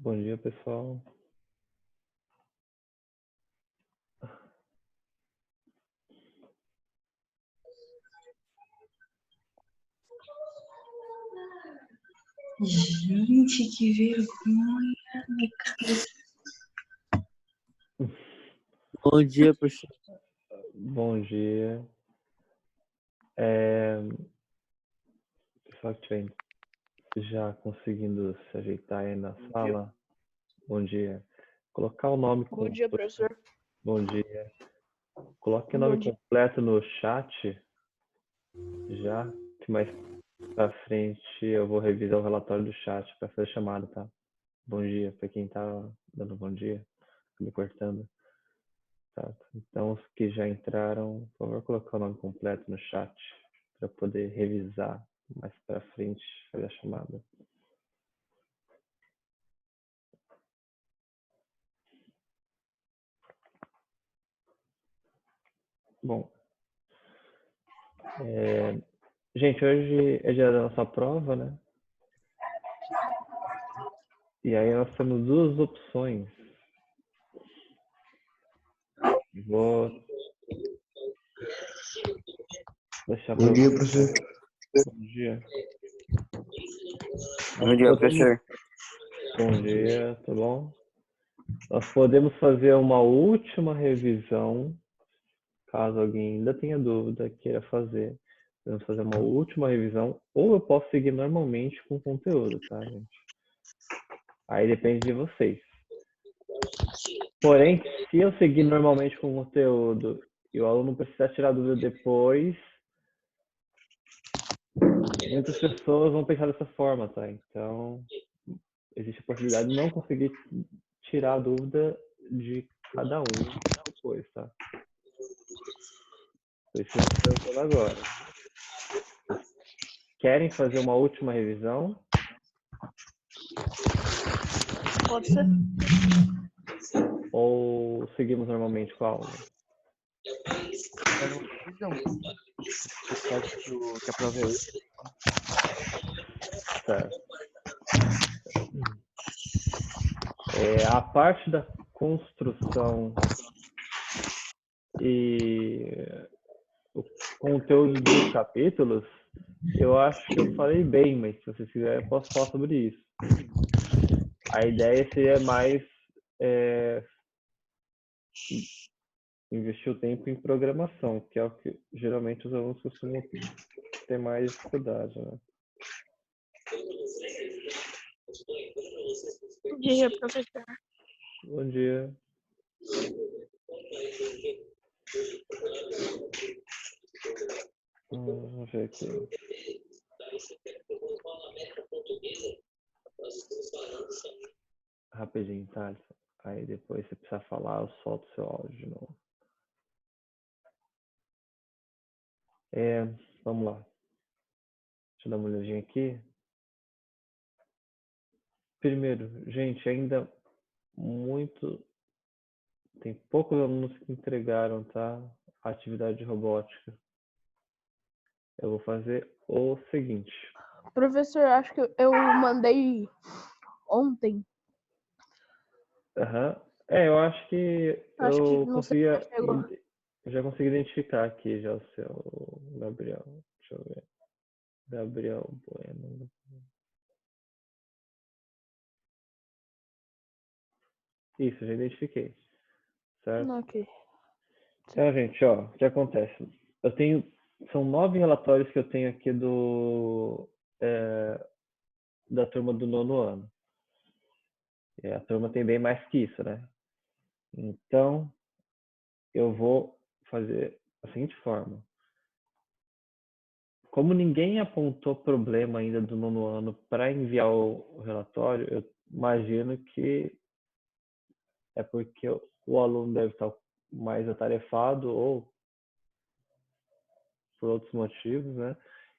Bom dia, pessoal. Gente, que vergonha, minha cabeça. Bom dia, professor. Bom dia. Pessoal que estiver já conseguindo se ajeitar aí na sala. Bom dia. Colocar o nome Bom dia, professor. Bom dia. Coloque o Bom nome dia. completo no chat. Já que mais pra frente eu vou revisar o relatório do chat para fazer chamada, tá? Bom dia para quem tá dando bom dia, me cortando. Tá. Então, os que já entraram, por favor, colocar o nome completo no chat para poder revisar mais para frente, fazer a chamada. Bom, gente, hoje é dia da nossa prova, né? E aí nós temos duas opções. Vou deixar para Bom dia, professor. Bom dia. Bom dia, professor. Bom dia, tá bom? Nós podemos fazer uma última revisão, caso alguém ainda tenha dúvida, queira fazer. Podemos fazer uma última revisão, ou eu posso seguir normalmente com o conteúdo, tá, gente? Aí depende de vocês. Porém, se eu seguir normalmente com o conteúdo e o aluno precisar tirar dúvida depois, muitas pessoas vão pensar dessa forma, tá? Então, existe a possibilidade de não conseguir tirar a dúvida de cada um depois, tá? Por isso que eu estou perguntando agora. Querem fazer uma última revisão? Pode ser? Ou seguimos normalmente com a aula? Não. Que a prova é hoje. Certo. A parte da construção e o conteúdo dos capítulos, eu acho que eu falei bem, mas se vocês quiserem, eu posso falar sobre isso. A ideia seria mais investir o tempo em programação, que é o que geralmente os alunos costumam ter mais dificuldade, né? Bom dia, professor. Bom dia. Vamos ver aqui. Rapidinho, tá? Aí depois, se precisar falar, eu solto o seu áudio de novo. Vamos lá. Deixa eu dar uma olhadinha aqui. Primeiro, gente, ainda tem poucos alunos que entregaram, tá? A atividade de robótica. Eu vou fazer o seguinte. Professor, acho que eu mandei ontem. Eu acho que Acho que eu não sei se chegou. já consegui identificar aqui já o seu Gabriel. Deixa eu ver. Gabriel Bueno. Isso, já identifiquei. Certo? Ok. Então, gente, ó, o que acontece? São 9 relatórios que eu tenho aqui da turma do 9º ano. E a turma tem bem mais que isso, né? Então, eu vou fazer da seguinte forma. Como ninguém apontou problema ainda do 9º ano para enviar o relatório, eu imagino que é porque o aluno deve estar mais atarefado ou por outros motivos, né?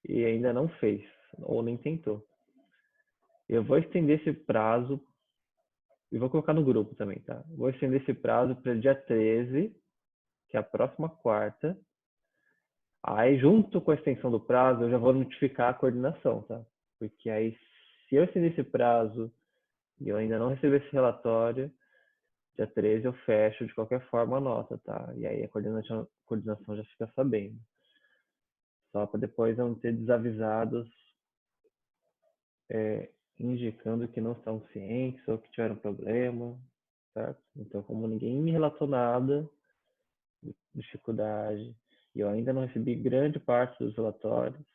E ainda não fez, ou nem tentou. Eu vou estender esse prazo, e vou colocar no grupo também, tá? Vou estender esse prazo para dia 13, que é a próxima quarta. Aí, junto com a extensão do prazo, eu já vou notificar a coordenação, tá? Porque aí, se eu estender esse prazo E eu ainda não recebi esse relatório. Dia 13 eu fecho de qualquer forma a nota, tá? E aí a coordenação já fica sabendo. Só para depois não ter desavisados indicando que não estão cientes ou que tiveram problema, certo? Então, como ninguém me relatou nada, dificuldade, e eu ainda não recebi grande parte dos relatórios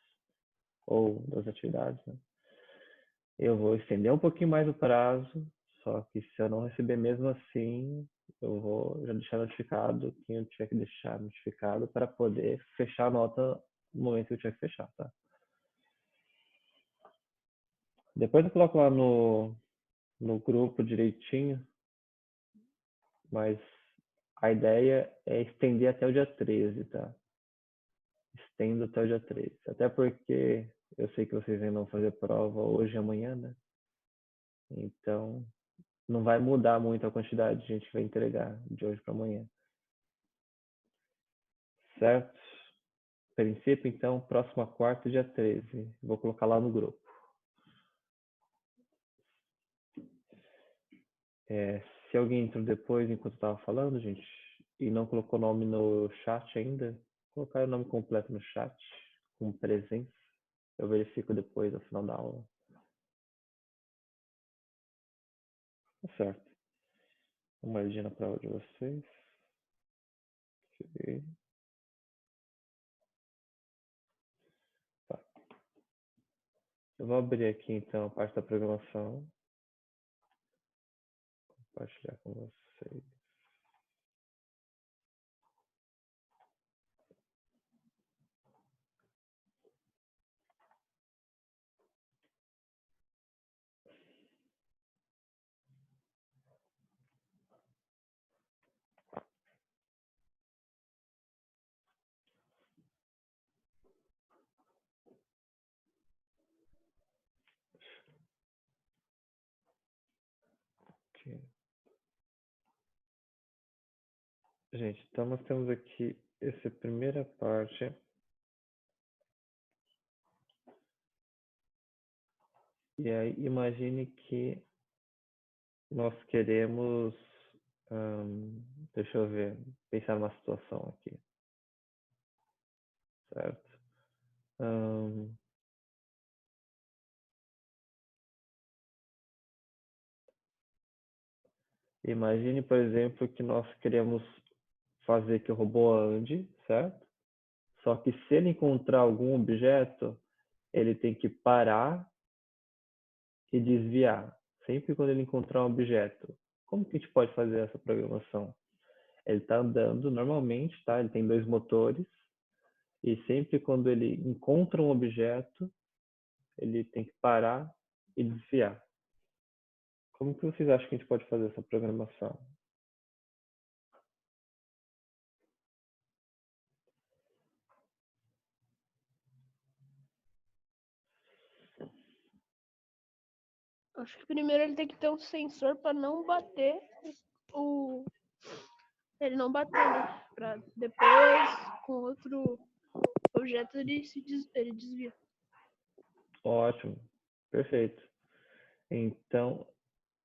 ou das atividades, né? Eu vou estender um pouquinho mais o prazo, só que se eu não receber mesmo assim, eu vou já deixar notificado quem eu tiver que deixar notificado para poder fechar a nota no momento que eu tiver que fechar, tá? Depois eu coloco lá no grupo direitinho, mas a ideia é estender até o dia 13, tá? Estendo até o dia 13. Até porque eu sei que vocês ainda vão fazer prova hoje e amanhã, né? Então, não vai mudar muito a quantidade de gente que vai entregar de hoje para amanhã. Certo? Princípio, então, próxima quarta, dia 13. Vou colocar lá no grupo. Se alguém entrou depois, enquanto eu estava falando, gente, e não colocou o nome no chat ainda, colocar o nome completo no chat, com presença. Eu verifico depois, ao final da aula. Tá certo. Uma olhadinha na prova de vocês. Tá. Eu vou abrir aqui, então, a parte da programação. Compartilhar com vocês. Aqui. Gente, então nós temos aqui essa primeira parte. E aí, imagine que nós queremos, deixa eu ver, pensar numa situação aqui, certo? Imagine, por exemplo, que nós queremos fazer que o robô ande, certo? Só que se ele encontrar algum objeto, ele tem que parar e desviar, sempre quando ele encontrar um objeto. Como que a gente pode fazer essa programação? Ele está andando normalmente, tá? Ele tem 2 motores e sempre quando ele encontra um objeto, ele tem que parar e desviar. Como que vocês acham que a gente pode fazer essa programação? Acho que primeiro ele tem que ter um sensor para não bater o. Ele não bater, né? Pra depois, com outro objeto, ele desvia. Ótimo, perfeito. Então,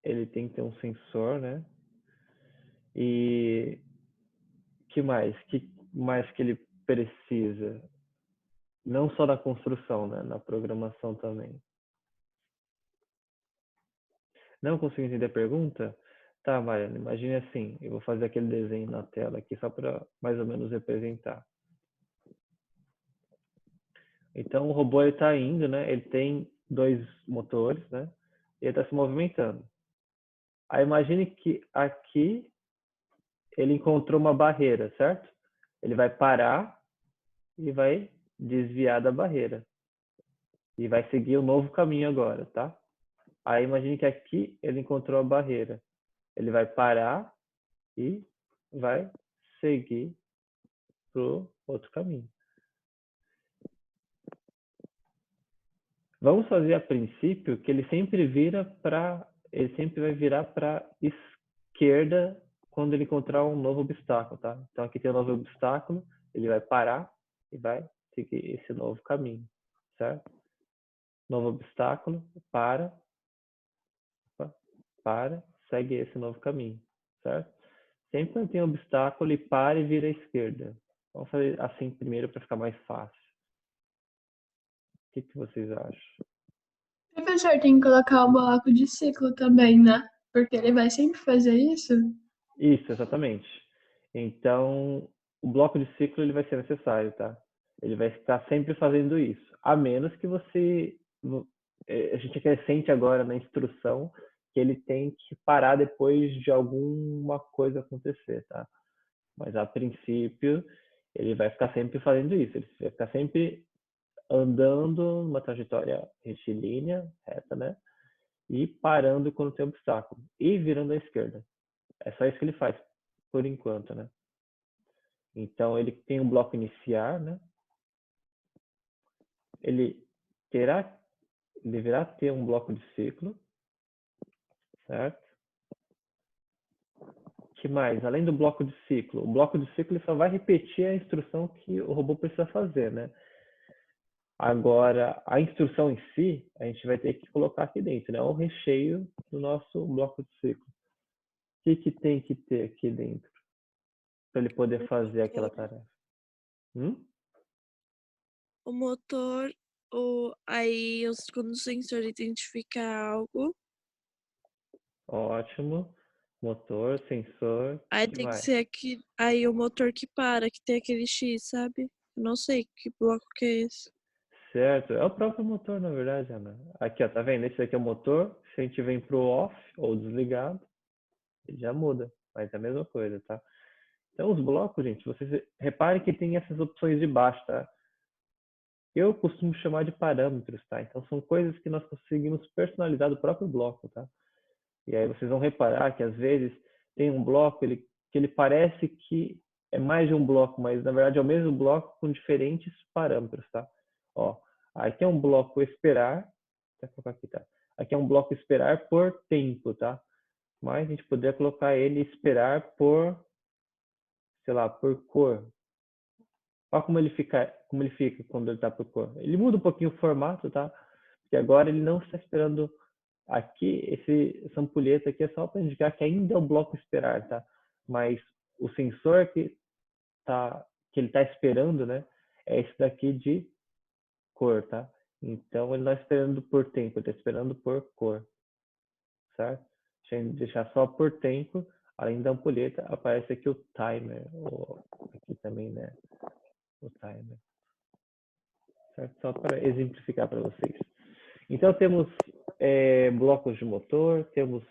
ele tem que ter um sensor, né? E que mais? Que mais que ele precisa? Não só na construção, né? Na programação também. Não consigo entender a pergunta? Tá, Mariana, imagine assim, eu vou fazer aquele desenho na tela aqui só para mais ou menos representar. Então o robô está indo, né? Ele tem 2 motores, né? E ele está se movimentando. Aí imagine que aqui ele encontrou uma barreira, certo? Ele vai parar e vai desviar da barreira. E vai seguir um novo caminho agora, tá? Aí imagine que aqui ele encontrou a barreira. Ele vai parar e vai seguir pro outro caminho. Vamos fazer a princípio que ele sempre vai virar para esquerda quando ele encontrar um novo obstáculo, tá? Então aqui tem um novo obstáculo, ele vai parar e vai seguir esse novo caminho, certo? Novo obstáculo, para. Opa. para, segue esse novo caminho, certo? Sempre quando tem um obstáculo, ele para e vira à esquerda. Vamos fazer assim primeiro para ficar mais fácil. O que vocês acham? Professor, tem que colocar o bloco de ciclo também, né? Porque ele vai sempre fazer isso. Isso, exatamente. Então, o bloco de ciclo ele vai ser necessário, tá? Ele vai estar sempre fazendo isso, a menos que a gente acrescente agora na instrução que ele tem que parar depois de alguma coisa acontecer, tá? Mas a princípio ele vai ficar sempre fazendo isso, ele vai ficar sempre andando numa trajetória retilínea, reta, né? E parando quando tem obstáculo e virando à esquerda. É só isso que ele faz, por enquanto, né? Então, ele tem um bloco iniciar, né? Ele deverá ter um bloco de ciclo, certo? Que mais? Além do bloco de ciclo, o bloco de ciclo ele só vai repetir a instrução que o robô precisa fazer, né? Agora, a instrução em si, a gente vai ter que colocar aqui dentro, né? O recheio do nosso bloco de ciclo. O que tem que ter aqui dentro para ele poder fazer aquela tarefa? O motor, aí quando o sensor identificar algo, Ótimo. Motor, sensor, aí que tem que mais? ser aqui, aí o motor que para, que tem aquele X, sabe? Eu não sei que bloco que é esse. Certo, é o próprio motor, na verdade, Ana. Aqui, ó, tá vendo? Esse aqui é o motor. Se a gente vem pro off ou desligado, ele já muda, mas é a mesma coisa, tá? Então, os blocos, gente, vocês reparem que tem essas opções de baixo, tá? Eu costumo chamar de parâmetros, tá? Então, são coisas que nós conseguimos personalizar do próprio bloco, tá? E aí vocês vão reparar que, às vezes, tem um bloco que ele parece que é mais de um bloco, mas, na verdade, é o mesmo bloco com diferentes parâmetros, tá? Ó, aqui é um bloco esperar, vou colocar aqui, tá? Aqui é um bloco esperar por tempo, tá? Mas a gente poderia colocar ele esperar por, sei lá, por cor. Olha como ele fica quando ele está por cor. Ele muda um pouquinho o formato, tá? Porque agora ele não está esperando aqui, essa ampulheta aqui é só para indicar que ainda é o bloco esperar, tá? Mas o sensor que ele está esperando, né? É esse daqui de cor, tá? Então ele não está esperando por tempo, ele está esperando por cor, certo? Deixa eu deixar só por tempo, além da ampulheta, aparece aqui o timer, ou aqui também, né? O timer, certo? Só para exemplificar para vocês. Então temos blocos de motor, temos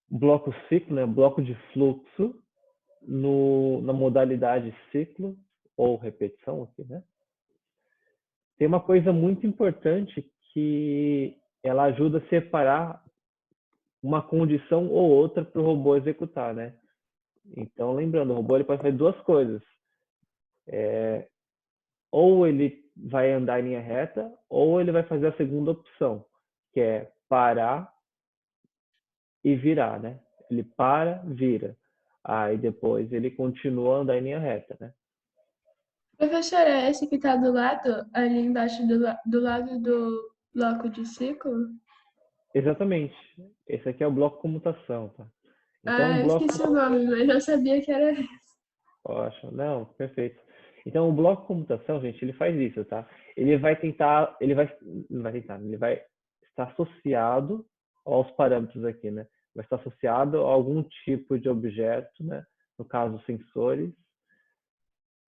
bloco ciclo, né? Bloco de fluxo na modalidade ciclo ou repetição aqui, né? Tem uma coisa muito importante que ela ajuda a separar uma condição ou outra para o robô executar, né? Então, lembrando, o robô ele pode fazer duas coisas. Ou ele vai andar em linha reta, ou ele vai fazer a segunda opção, que é parar e virar, né? Ele para, vira. Aí depois ele continua a andar em linha reta, né? Professor, é esse que tá do lado, ali embaixo do lado do bloco de ciclo? Exatamente. Esse aqui é o bloco comutação, tá? Então, Ah, o eu bloco... esqueci o nome, mas eu sabia que era esse. Ótimo. Não, perfeito. Então, o bloco comutação, gente, ele faz isso, tá? Ele vai tentar, ele vai estar associado aos parâmetros aqui, né? Vai estar associado a algum tipo de objeto, né? No caso, sensores,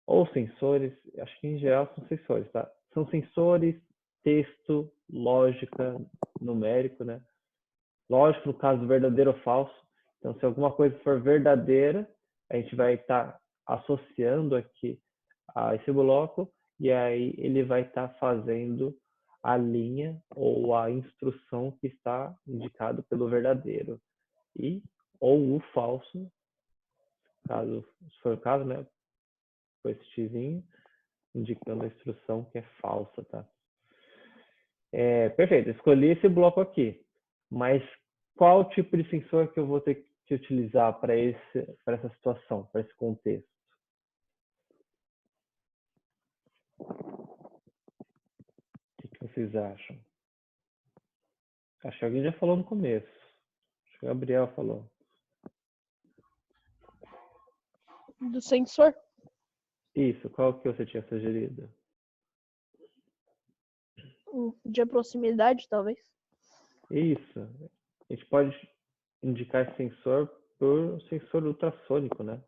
ou sensores, acho que em geral são sensores, tá? São sensores, texto, lógica, numérico, né? Lógico, no caso verdadeiro ou falso. Então, se alguma coisa for verdadeira, a gente vai estar associando aqui a esse bloco e aí ele vai estar fazendo a linha ou a instrução que está indicado pelo verdadeiro e ou o falso, caso se for o caso, né? Com esse xizinho indicando a instrução que é falsa, tá? Perfeito, escolhi esse bloco aqui, mas qual tipo de sensor que eu vou ter que utilizar para essa situação, para esse contexto? O que vocês acham? Acho que alguém já falou no começo. Acho que o Gabriel falou. Do sensor? Isso, qual que você tinha sugerido? De proximidade, talvez. Isso. A gente pode indicar esse sensor por sensor ultrassônico, né?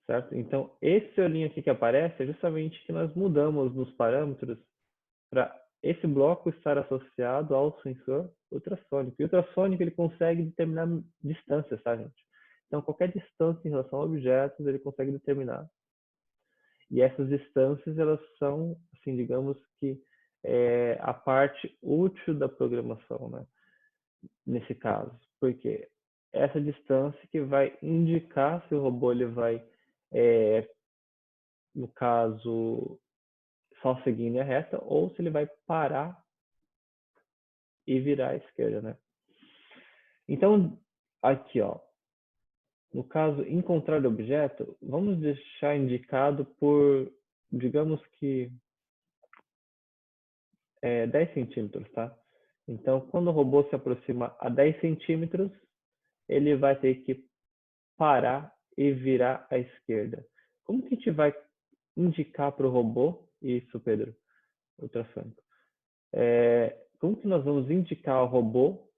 Certo? Então, esse olhinho aqui que aparece é justamente que nós mudamos nos parâmetros para esse bloco estar associado ao sensor ultrassônico. E o ultrassônico ele consegue determinar distâncias, tá, gente? Então, qualquer distância em relação a objetos, ele consegue determinar. E essas distâncias, elas são, assim, digamos que a parte útil da programação, né? Nesse caso. Porque essa distância que vai indicar se o robô ele vai, no caso, só seguir em linha reta ou se ele vai parar e virar à esquerda, né? Então, aqui, ó, no caso, encontrar objeto, vamos deixar indicado por, digamos que, 10 centímetros, tá? Então, quando o robô se aproxima a 10 centímetros, ele vai ter que parar e virar à esquerda. Como que a gente vai indicar para o robô isso, Pedro? Ultrassônico. Como que nós vamos indicar ao robô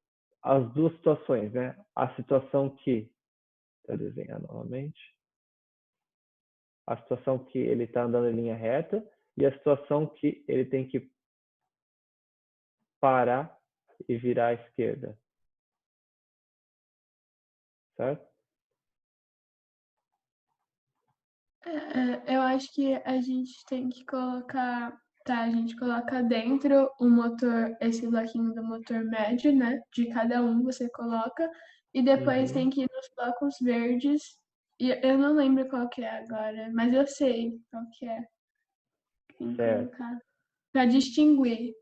as duas situações, né? A situação que, vou desenhar novamente, a situação que ele está andando em linha reta e a situação que ele tem que parar e virar à esquerda, certo? Eu acho que a gente tem que colocar. Tá, a gente coloca dentro o motor, esse bloquinho do motor médio, né? De cada um você coloca. E depois tem que ir nos blocos verdes. E eu não lembro qual que é agora, mas eu sei qual que é. Tem que Certo. colocar. Pra distinguir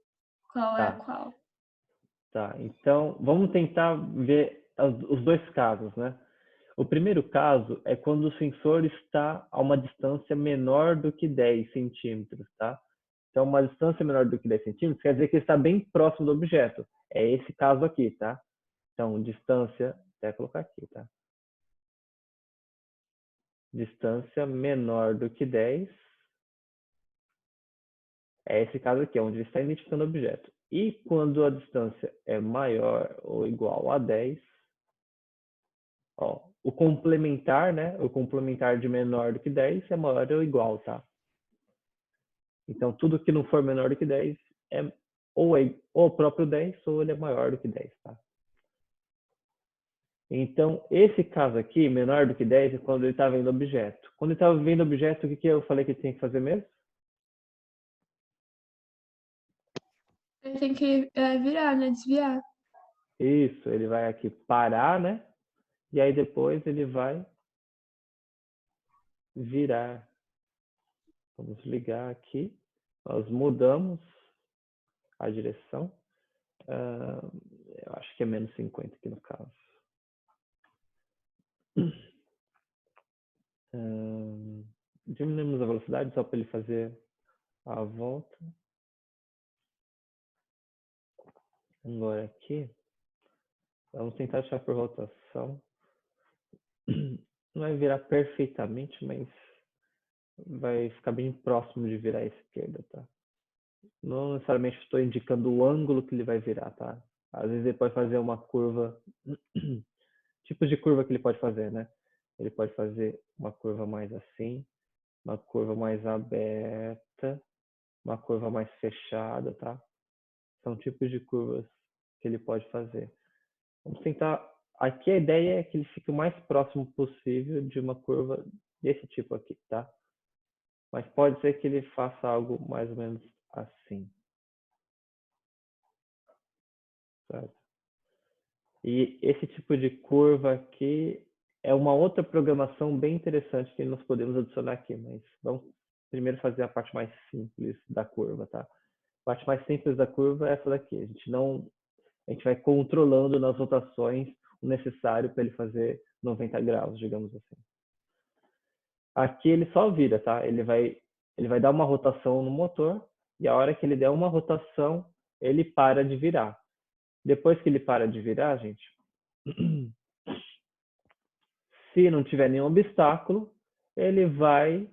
qual é Tá. qual. Tá, então vamos tentar ver os dois casos, né? O primeiro caso é quando o sensor está a uma distância menor do que 10 centímetros, tá? Então, uma distância menor do que 10 centímetros quer dizer que ele está bem próximo do objeto. É esse caso aqui, tá? Então, distância, até colocar aqui, tá? Distância menor do que 10 é esse caso aqui, onde ele está identificando o objeto. E quando a distância é maior ou igual a 10, ó, o complementar, né? O complementar de menor do que 10 é maior ou igual, tá? Então, tudo que não for menor do que 10 é ou o próprio 10 ou ele é maior do que 10, tá? Então, esse caso aqui, menor do que 10, é quando ele está vendo objeto. Quando ele está vendo objeto, o que eu falei que ele tem que fazer mesmo? Ele tem que virar, né? Desviar. Isso, ele vai aqui parar, né? E aí depois ele vai virar. Vamos ligar aqui. Nós mudamos a direção. Eu acho que é menos 50 aqui no caso. Diminuímos a velocidade só para ele fazer a volta. Agora aqui, vamos tentar achar por rotação. Não vai virar perfeitamente, mas vai ficar bem próximo de virar à esquerda, tá? Não necessariamente estou indicando o ângulo que ele vai virar, tá? Às vezes ele pode fazer uma curva, tipos de curva que ele pode fazer, né? Ele pode fazer uma curva mais assim, uma curva mais aberta, uma curva mais fechada, tá? São tipos de curvas que ele pode fazer. Vamos tentar. Aqui a ideia é que ele fique o mais próximo possível de uma curva desse tipo aqui, tá? Mas pode ser que ele faça algo mais ou menos assim. Certo? E esse tipo de curva aqui é uma outra programação bem interessante que nós podemos adicionar aqui, mas vamos primeiro fazer a parte mais simples da curva, tá? A parte mais simples da curva é essa daqui. A gente vai controlando nas rotações o necessário para ele fazer 90 graus, digamos assim. Aqui ele só vira, tá? Ele vai dar uma rotação no motor e a hora que ele der uma rotação, ele para de virar. Depois que ele para de virar, gente, se não tiver nenhum obstáculo, ele vai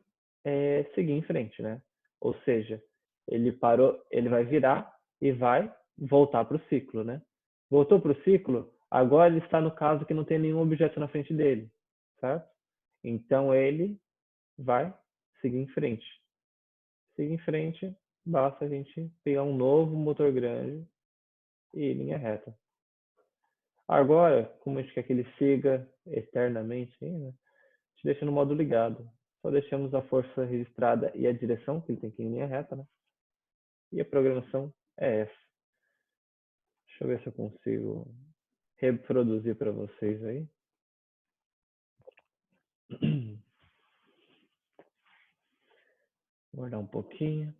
seguir em frente, né? Ou seja, ele parou, ele vai virar e vai voltar para o ciclo, né? Voltou para o ciclo, agora ele está no caso que não tem nenhum objeto na frente dele, certo? Então ele vai seguir em frente. Seguir em frente, basta a gente pegar um novo motor grande e ir em linha reta. Agora, como a gente quer que ele siga eternamente, né? A gente deixa no modo ligado. Só deixamos a força registrada e a direção, que ele tem que ir em linha reta, né? E a programação é essa. Deixa eu ver se eu consigo reproduzir para vocês aí. Vou guardar um pouquinho.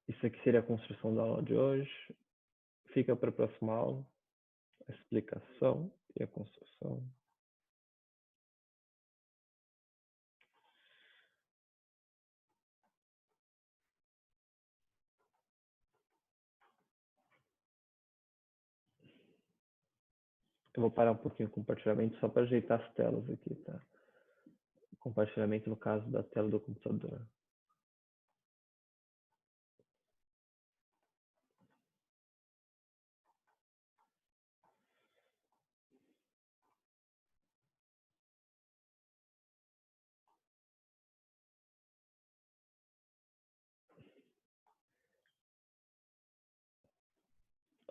Isso aqui seria a construção da aula de hoje. Fica para a próxima aula a explicação e a construção. Eu vou parar um pouquinho o compartilhamento só para ajeitar as telas aqui, tá? Compartilhamento no caso da tela do computador.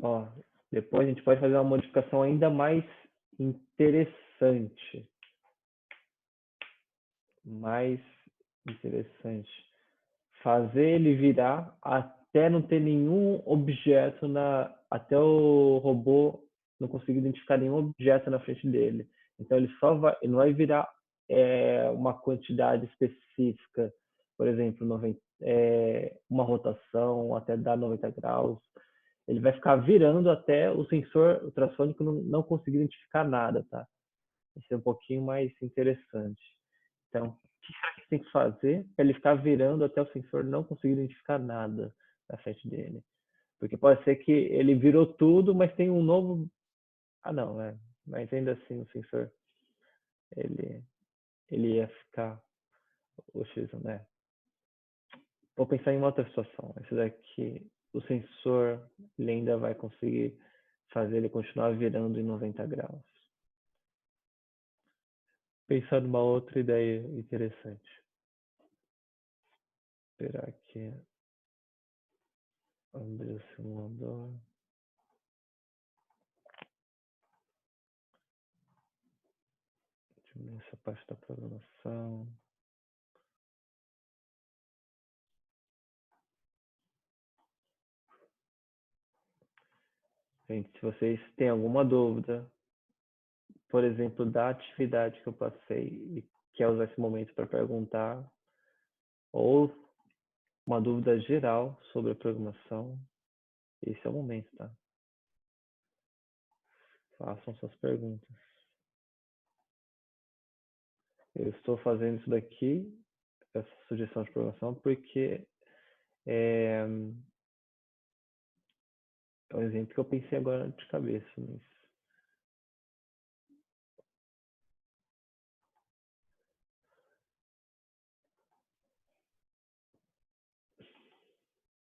Ó, depois a gente pode fazer uma modificação ainda mais interessante. Mais interessante. Fazer ele virar até não ter nenhum objeto até o robô não conseguir identificar nenhum objeto na frente dele. Então ele só vai, ele não vai virar uma quantidade específica, por exemplo, uma rotação até dar 90 graus. Ele vai ficar virando até o sensor ultrassônico não conseguir identificar nada, tá? Isso é um pouquinho mais interessante. Então, o que será que você tem que fazer para ele ficar virando até o sensor não conseguir identificar nada na frente dele? Porque pode ser que ele virou tudo, mas tem um novo... Ah, não, né? Mas ainda assim o sensor, ele ia ficar... Oxe, né? Vou pensar em uma outra situação. Esse daqui, o sensor, ele ainda vai conseguir fazer ele continuar virando em 90 graus. Pensar numa outra ideia interessante. Esperar aqui. Abrir o simulador. Diminuir essa parte da programação. Gente, se vocês têm alguma dúvida, por exemplo, da atividade que eu passei e quer usar esse momento para perguntar, ou uma dúvida geral sobre a programação, esse é o momento, tá? Façam suas perguntas. Eu estou fazendo isso daqui, essa sugestão de programação, porque é um exemplo que eu pensei agora de cabeça. Mas...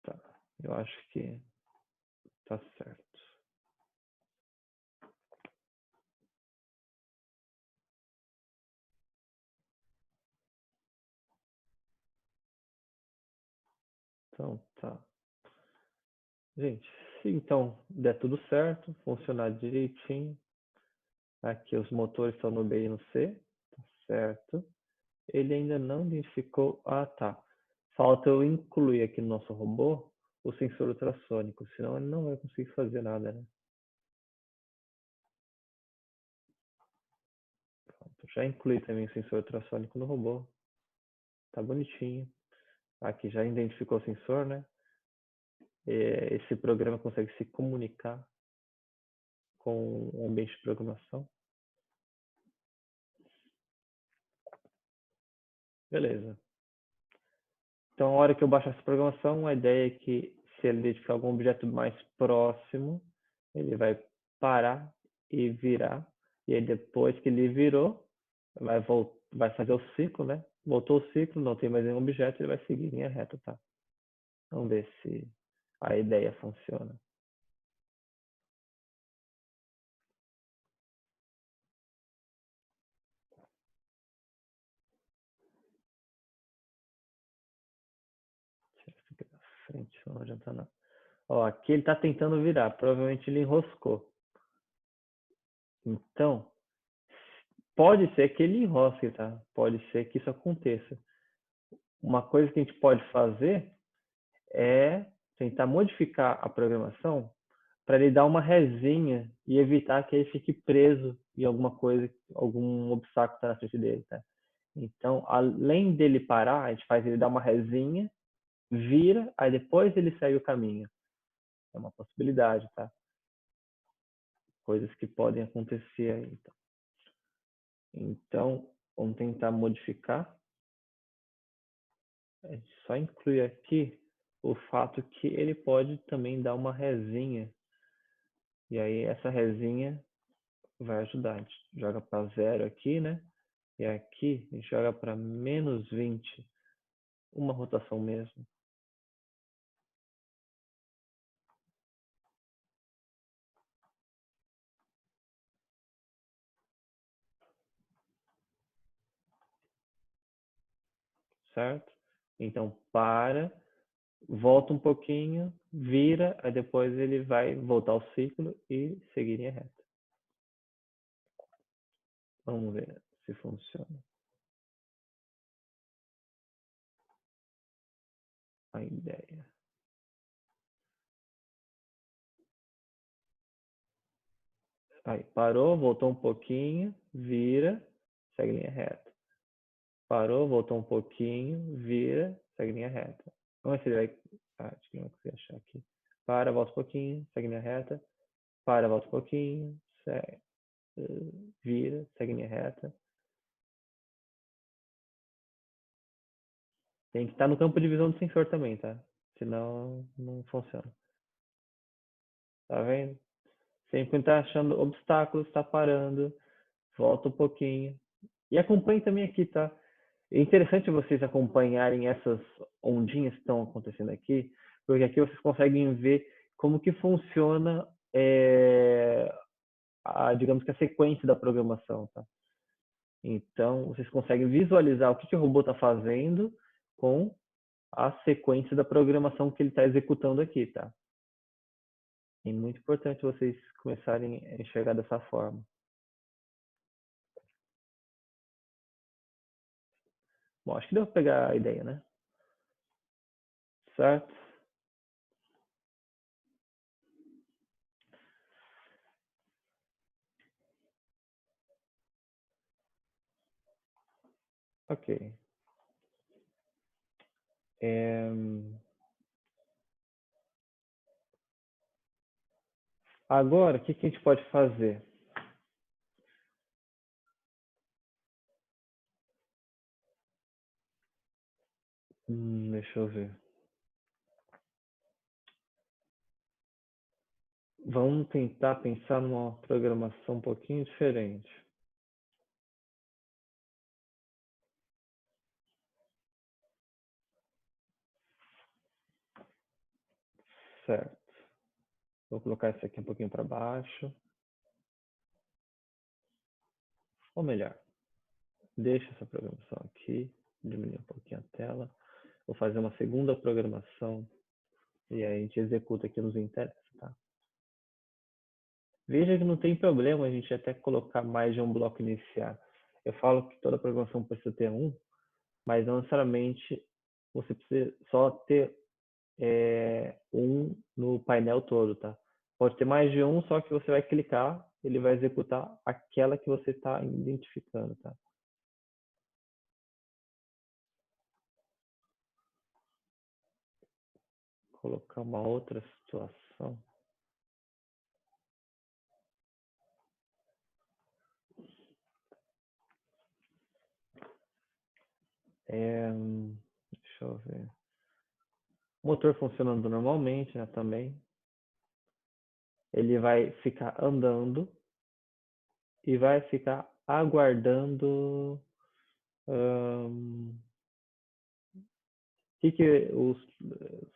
Tá, eu acho que tá certo. Então, tá. Gente, se então der tudo certo, funcionar direitinho, aqui os motores estão no B e no C, tá certo. Ele ainda não identificou, ah tá, falta eu incluir aqui no nosso robô o sensor ultrassônico, senão ele não vai conseguir fazer nada, né? Pronto, já incluí também o sensor ultrassônico no robô, tá bonitinho. Aqui já identificou o sensor, né? Esse programa consegue se comunicar com o ambiente de programação. Beleza. Então, a hora que eu baixar essa programação, a ideia é que se ele identificar algum objeto mais próximo, ele vai parar e virar. E aí, depois que ele virou, vai fazer o ciclo, né? Voltou o ciclo, não tem mais nenhum objeto, ele vai seguir em linha reta, tá? Vamos ver se a ideia funciona. Deixa eu ficar na frente, não adianta não. Ó, aqui ele está tentando virar, provavelmente ele enroscou. Então, pode ser que ele enrosque, tá? Pode ser que isso aconteça. Uma coisa que a gente pode fazer é tentar modificar a programação para ele dar uma resinha e evitar que ele fique preso em alguma coisa, algum obstáculo que está na frente dele, tá? Então, além dele parar, a gente faz ele dar uma resinha, vira, aí depois ele segue o caminho. É uma possibilidade, tá? Coisas que podem acontecer aí. Tá? Então, vamos tentar modificar. A gente só inclui aqui o fato que ele pode também dar uma resinha. E aí essa resinha vai ajudar. A gente joga para 0 aqui, né? E aqui a gente joga para -20. Uma rotação mesmo. Certo? Então para, volta um pouquinho, vira, aí depois ele vai voltar ao ciclo e seguir em reta. Vamos ver se funciona. A ideia. Aí, parou, voltou um pouquinho, vira, segue linha reta. Parou, voltou um pouquinho, vira, segue linha reta. Vamos ver se ele vai... acho que não consegui achar aqui. Para, volta um pouquinho, segue linha reta. Para, volta um pouquinho, segue, vira, segue linha reta. Tem que estar no campo de visão do sensor também, tá? Senão não funciona. Tá vendo? Sempre está achando obstáculos, está parando, volta um pouquinho. E acompanhe também aqui, tá? É interessante vocês acompanharem essas ondinhas que estão acontecendo aqui, porque aqui vocês conseguem ver como que funciona, digamos que a sequência da programação, tá? Então, vocês conseguem visualizar o que o robô está fazendo com a sequência da programação que ele está executando aqui, tá? É muito importante vocês começarem a enxergar dessa forma. Bom, acho que deu para pegar a ideia, né? Certo? Ok. Agora, o que a gente pode fazer? Deixa eu ver. Vamos tentar pensar numa programação um pouquinho diferente. Certo. Vou colocar isso aqui um pouquinho para baixo. Ou melhor, deixa essa programação aqui, diminuir um pouquinho a tela. Vou fazer uma segunda programação e aí a gente executa aqui nos interessa, tá? Veja que não tem problema a gente até colocar mais de um bloco iniciar. Eu falo que toda programação precisa ter um, mas não necessariamente você precisa só ter um no painel todo, tá? Pode ter mais de um, só que você vai clicar, ele vai executar aquela que você está identificando, tá? Colocar uma outra situação. Deixa eu ver. O motor funcionando normalmente, né, também. Ele vai ficar andando e vai ficar aguardando. O que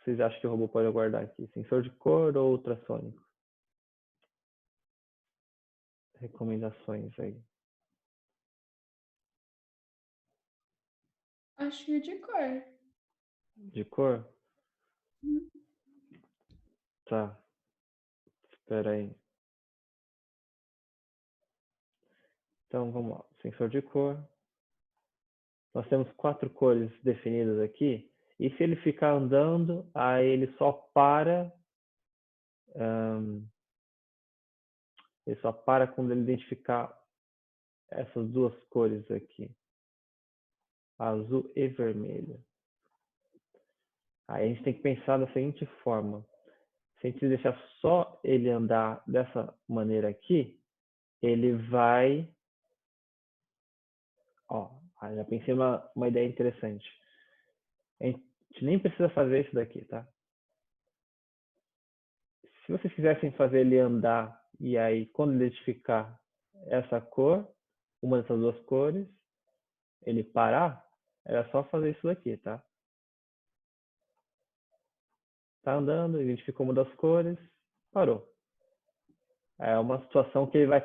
vocês acham que o robô pode aguardar aqui? Sensor de cor ou ultrassônico? Recomendações aí. Acho que de cor. De cor? Tá. Espera aí. Então, vamos lá. Sensor de cor. Nós temos 4 cores definidas aqui. E se ele ficar andando, aí ele só para. Ele só para quando ele identificar essas 2 cores aqui. Azul e vermelho. Aí a gente tem que pensar da seguinte forma. Se a gente deixar só ele andar dessa maneira aqui, ele vai... Ó, já pensei uma ideia interessante. A gente nem precisa fazer isso daqui, tá? Se vocês quisessem fazer ele andar e aí quando identificar essa cor, uma dessas 2 cores, ele parar, era só fazer isso daqui, tá? Tá andando, identificou uma das cores, parou. É uma situação que ele vai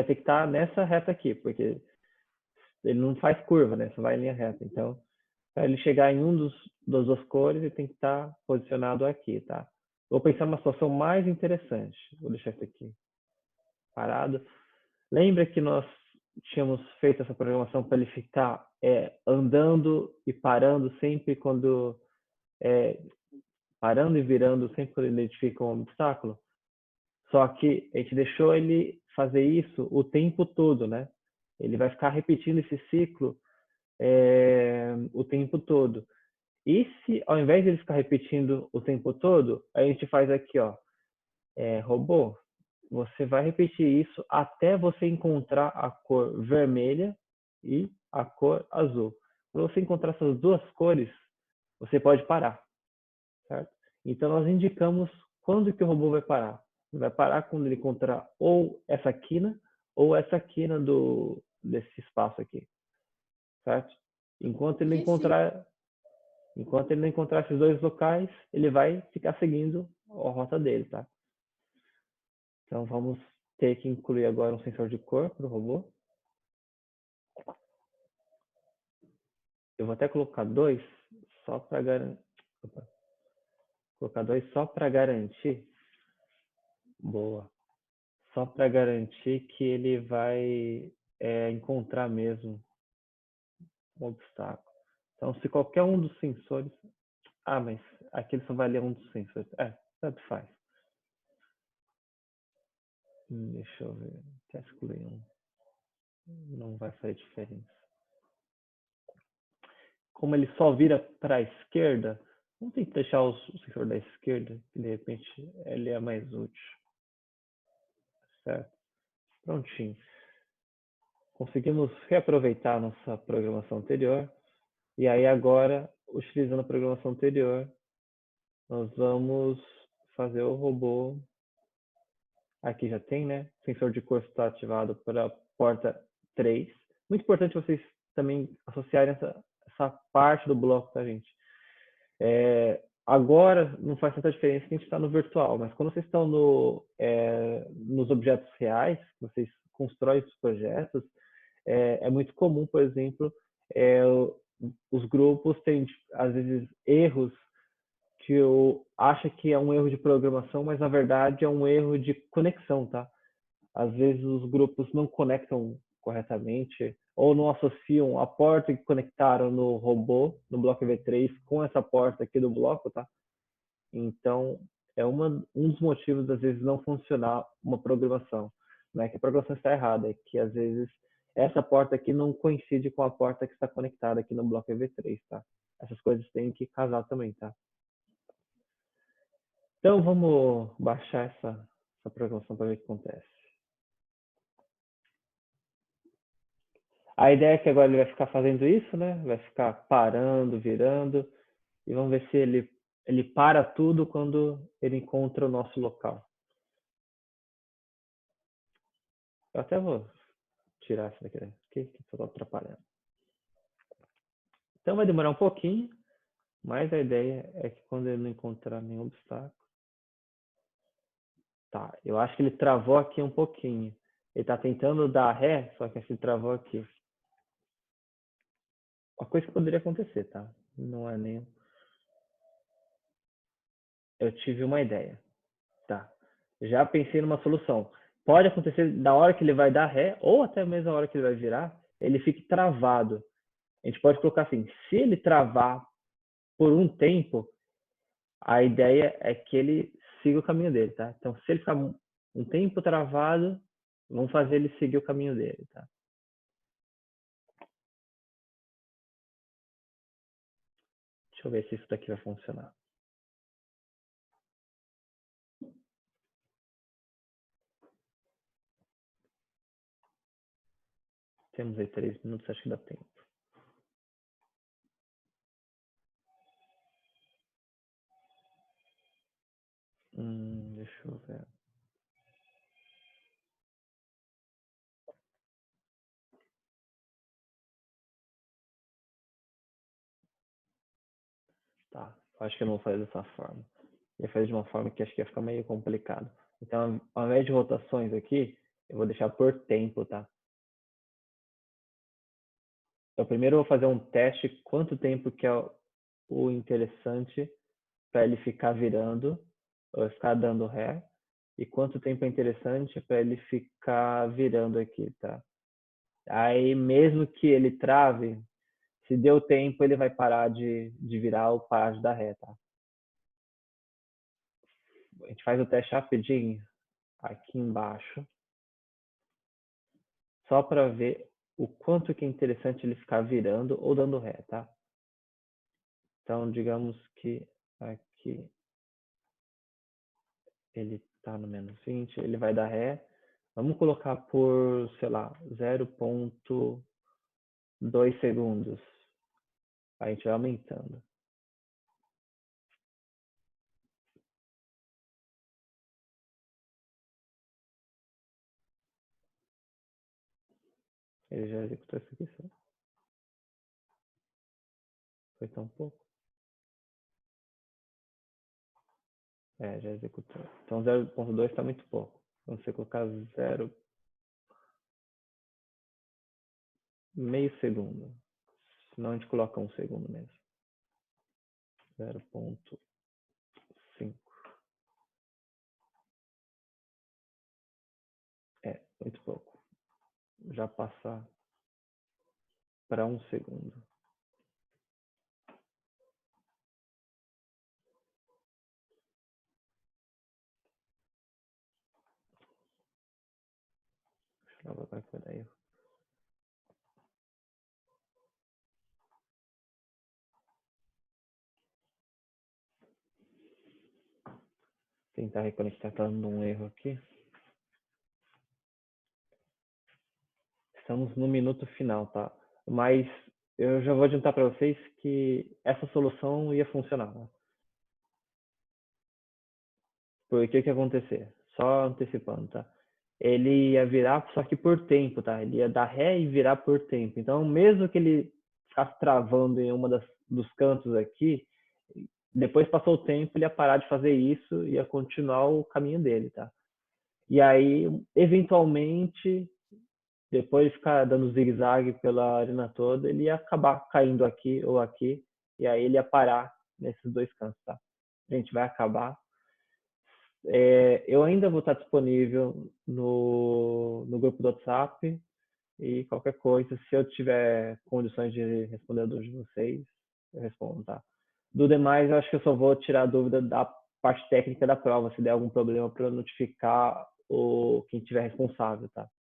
ter que estar nessa reta aqui, porque ele não faz curva, né? Só vai em linha reta. Então, para ele chegar em das 2 cores, ele tem que estar posicionado aqui, tá? Vou pensar numa situação mais interessante. Vou deixar isso aqui parado. Lembra que nós tínhamos feito essa programação para ele ficar andando e parando sempre quando... parando e virando sempre quando ele identifica um obstáculo? Só que a gente deixou ele fazer isso o tempo todo, né? Ele vai ficar repetindo esse ciclo o tempo todo. E se, ao invés de ele ficar repetindo o tempo todo, a gente faz aqui, ó, robô, você vai repetir isso até você encontrar a cor vermelha e a cor azul. Quando você encontrar essas 2 cores, você pode parar, certo? Então, nós indicamos quando que o robô vai parar. Ele vai parar quando ele encontrar ou essa quina desse espaço aqui, certo? Enquanto ele não encontrar esses 2 locais, ele vai ficar seguindo a rota dele, tá? Então, vamos ter que incluir agora um sensor de cor para o robô. Eu vou até colocar 2 só para garantir. Colocar 2 só para garantir. Boa. Só para garantir que ele vai encontrar mesmo um obstáculo. Então, se qualquer um dos sensores... mas aqui ele só vai ler um dos sensores. Tanto faz. Deixa eu ver. Até excluir um. Não vai fazer diferença. Como ele só vira para a esquerda, vamos tentar deixar o sensor da esquerda, que de repente ele é mais útil. Certo? Prontinho. Conseguimos reaproveitar a nossa programação anterior. E aí agora, utilizando a programação anterior, nós vamos fazer o robô. Aqui já tem, né? O sensor de cor está ativado para a porta 3. Muito importante vocês também associarem essa parte do bloco, tá, gente? Agora não faz tanta diferença que a gente está no virtual, mas quando vocês estão nos objetos reais, vocês constroem os projetos, é muito comum, por exemplo, os grupos têm, às vezes, erros que eu acho que é um erro de programação, mas na verdade é um erro de conexão, tá? Às vezes os grupos não conectam corretamente ou não associam a porta que conectaram no robô, no bloco V3, com essa porta aqui do bloco, tá? Então, é um dos motivos, às vezes, não funcionar uma programação. Não é que a programação está errada, é que, às vezes, essa porta aqui não coincide com a porta que está conectada aqui no bloco V3, tá? Essas coisas têm que casar também, tá? Então, vamos baixar essa programação para ver o que acontece. A ideia é que agora ele vai ficar fazendo isso, né? Vai ficar parando, virando. E vamos ver se ele para tudo quando ele encontra o nosso local. Eu até vou tirar isso daqui, que estou atrapalhando. Então vai demorar um pouquinho, mas a ideia é que quando ele não encontrar nenhum obstáculo... Tá, eu acho que ele travou aqui um pouquinho. Ele está tentando dar ré, só que ele travou aqui. Uma coisa que poderia acontecer, tá? Não é nem... Eu tive uma ideia. Tá. Já pensei numa solução. Pode acontecer da hora que ele vai dar ré, ou até mesmo na hora que ele vai virar, ele fique travado. A gente pode colocar assim, se ele travar por um tempo, a ideia é que ele siga o caminho dele, tá? Então, se ele ficar um tempo travado, vamos fazer ele seguir o caminho dele, tá? Deixa eu ver se isso daqui vai funcionar. Temos aí 3 minutos, acho que dá tempo. Deixa eu ver. Tá, acho que eu não vou fazer dessa forma. Eu ia fazer de uma forma que acho que ia ficar meio complicado. Então, ao invés de rotações aqui, eu vou deixar por tempo, tá? Então, primeiro eu vou fazer um teste quanto tempo que é o interessante para ele ficar virando, ou ficar dando ré, e quanto tempo é interessante para ele ficar virando aqui, tá? Aí, mesmo que ele trave, se deu tempo, ele vai parar de virar ou parar de dar ré, tá? A gente faz o teste rapidinho aqui embaixo, só para ver o quanto que é interessante ele ficar virando ou dando ré, tá? Então, digamos que aqui ele está no menos 20, ele vai dar ré. Vamos colocar por, sei lá, 0,2 segundos. A gente vai aumentando. Ele já executou isso aqui, só. Foi tão pouco. É, já executou. Então 0,2 está muito pouco. Então você colocar 0, meio segundo. Senão a gente coloca 1 segundo mesmo. 0,5. É, muito pouco. Já passar para 1 segundo. Deixa eu ver vai dar erro. Tentar reconectar, tá dando um erro aqui. Estamos no minuto final, tá? Mas eu já vou adiantar para vocês que essa solução ia funcionar, né? Porque o que ia acontecer? Só antecipando, tá? Ele ia virar só que por tempo, tá? Ele ia dar ré e virar por tempo. Então, mesmo que ele ficasse travando em uma dos cantos aqui, depois passou o tempo, ele ia parar de fazer isso e ia continuar o caminho dele, tá? E aí, eventualmente, depois de ficar dando zigue-zague pela arena toda, ele ia acabar caindo aqui ou aqui, e aí ele ia parar nesses dois cantos, tá? A gente vai acabar. Eu ainda vou estar disponível no grupo do WhatsApp, e qualquer coisa, se eu tiver condições de responder a dúvida de vocês, eu respondo, tá? Do demais, eu acho que eu só vou tirar a dúvida da parte técnica da prova, se der algum problema, para notificar quem tiver responsável, tá?